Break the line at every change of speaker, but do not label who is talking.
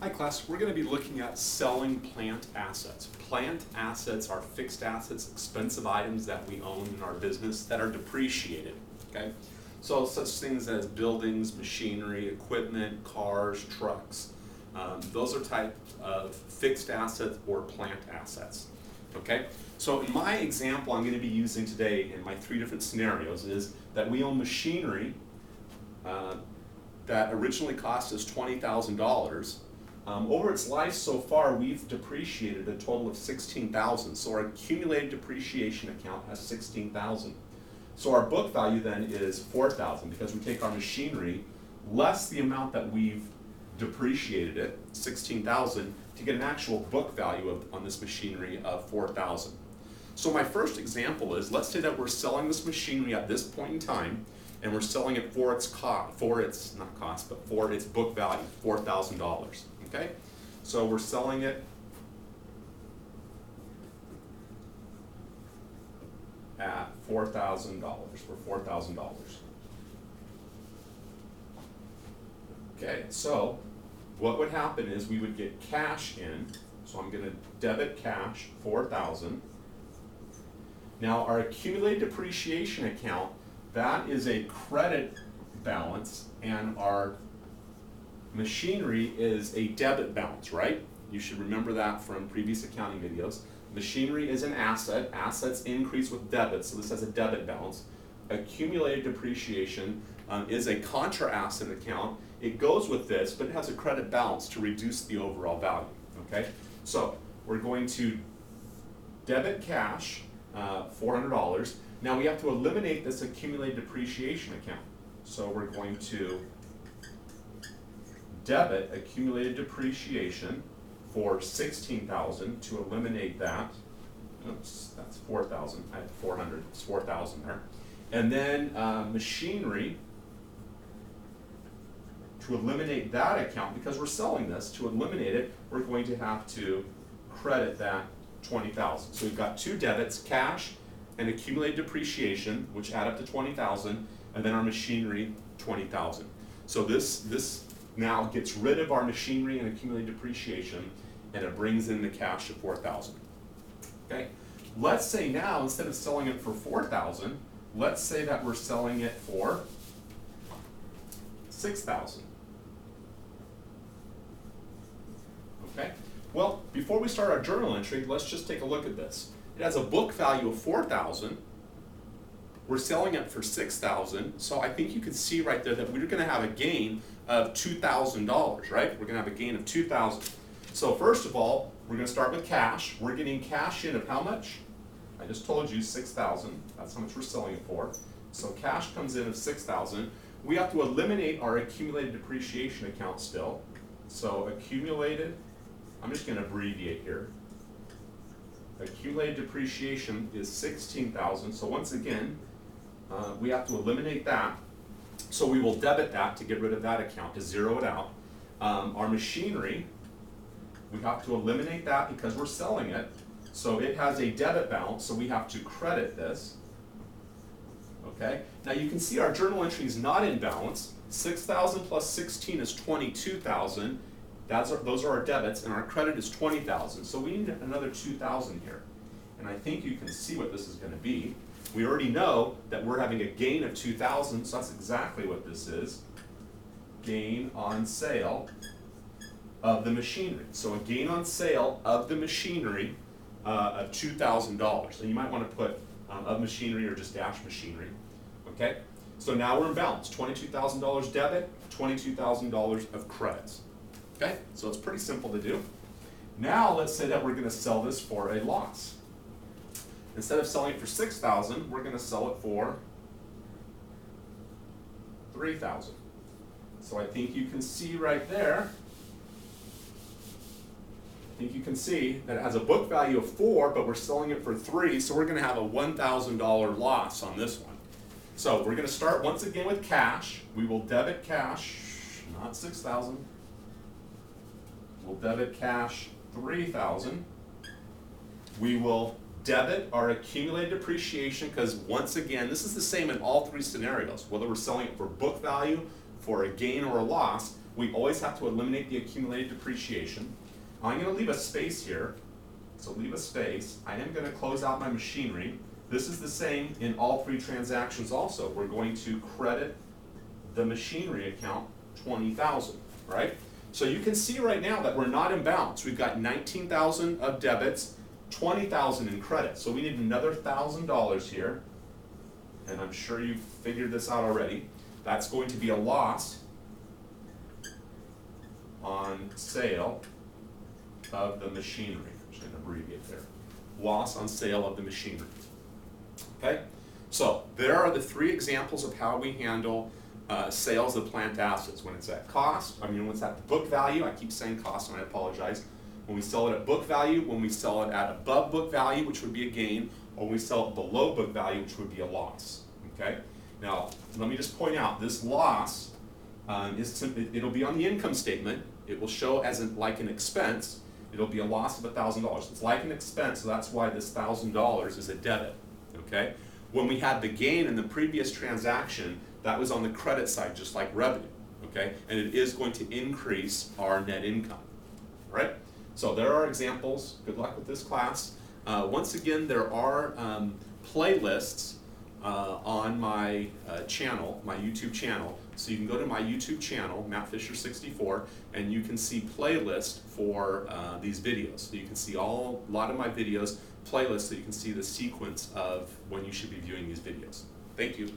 Hi class, we're going to be looking at selling plant assets. Plant assets are fixed assets, expensive items that we own in our business that are depreciated, okay? So such things as buildings, machinery, equipment, cars, trucks. Those are types of fixed assets or plant assets, okay? So in my example I'm going to be using today in my three different scenarios is that we own machinery that originally cost us $20,000. Over its life so far, we've depreciated a total of $16,000. So our accumulated depreciation account has $16,000. So our book value then is $4,000 because we take our machinery less the amount that we've depreciated it, $16,000, to get an actual book value on this machinery of $4,000. So my first example is, let's say that we're selling this machinery at this point in time, and we're selling it for its book value, $4,000. Okay, so we're selling it at $4,000 for $4,000. Okay, so what would happen is we would get cash in. So I'm going to debit cash $4,000. Now our accumulated depreciation account, that is a credit balance, and our machinery is a debit balance, right? You should remember that from previous accounting videos. Machinery is an asset. Assets increase with debit, so this has a debit balance. Accumulated depreciation is a contra asset account. It goes with this, but it has a credit balance to reduce the overall value, okay? So we're going to debit cash $400. Now we have to eliminate this accumulated depreciation account. So we're going to debit accumulated depreciation for $16,000 to eliminate that. Oops, that's $4,000. I had 400. It's $4,000 there. And then machinery, to eliminate that account, because we're selling this, to eliminate it, we're going to have to credit that $20,000. So we've got two debits, cash and accumulated depreciation, which add up to $20,000, and then our machinery, $20,000. So this now gets rid of our machinery and accumulated depreciation, and it brings in the cash of $4,000. Okay, let's say now instead of selling it for $4,000, let's say that we're selling it for $6,000. Okay, well, before we start our journal entry, let's just take a look at this. It has a book value of $4,000. We're selling it for $6,000, so I think you can see right there that we're going to have a gain of $2,000, right? We're going to have a gain of $2,000. So first of all, we're going to start with cash. We're getting cash in of how much? I just told you $6,000. That's how much we're selling it for. So cash comes in of $6,000. We have to eliminate our accumulated depreciation account still. So accumulated, I'm just going to abbreviate here. Accumulated depreciation is $16,000. So once again, we have to eliminate that. So we will debit that to get rid of that account, to zero it out. Our machinery, we have to eliminate that because we're selling it. So it has a debit balance, so we have to credit this. Okay. Now you can see our journal entry is not in balance. 6,000 plus 16 is 22,000. Those are our debits, and our credit is 20,000. So we need another 2,000 here. And I think you can see what this is going to be. We already know that we're having a gain of 2,000, so that's exactly what this is. Gain on sale of the machinery. So a gain on sale of the machinery of $2,000. And you might want to put of machinery or just dash machinery. Okay? So now we're in balance. $22,000 debit, $22,000 of credits. Okay? So it's pretty simple to do. Now let's say that we're going to sell this for a loss. Instead of selling it for $6,000, we're going to sell it for $3,000. So I think you can see right there, that it has a book value of 4, but we're selling it for 3, so we're going to have a $1,000 loss on this one. So we're going to start once again with cash. We will debit cash, not $6,000. We'll debit cash $3,000. We will debit our accumulated depreciation, because once again, this is the same in all three scenarios, whether we're selling it for book value, for a gain or a loss, we always have to eliminate the accumulated depreciation. I'm going to leave a space here, so leave a space. I am going to close out my machinery. This is the same in all three transactions also. We're going to credit the machinery account 20,000, right? So you can see right now that we're not in balance. We've got 19,000 of debits, 20,000 in credit. So we need another $1,000 here, and I'm sure you've figured this out already. That's going to be a loss on sale of the machinery. I'm just going to abbreviate there. Loss on sale of the machinery. Okay? So there are the three examples of how we handle sales of plant assets. When it's at cost, when it's at the book value, I keep saying cost and I apologize. When we sell it at book value, when we sell it at above book value, which would be a gain, or when we sell it below book value, which would be a loss. Okay? Now, let me just point out, this loss it'll be on the income statement. It will show as like an expense. It'll be a loss of $1,000. It's like an expense, so that's why this $1,000 is a debit. Okay? When we had the gain in the previous transaction, that was on the credit side, just like revenue. Okay? And it is going to increase our net income. Right? So there are examples. Good luck with this class. Once again, there are playlists on my channel, my YouTube channel. So you can go to my YouTube channel, Matt Fisher 64, and you can see playlists for these videos. So you can see a lot of my videos, playlists, so you can see the sequence of when you should be viewing these videos. Thank you.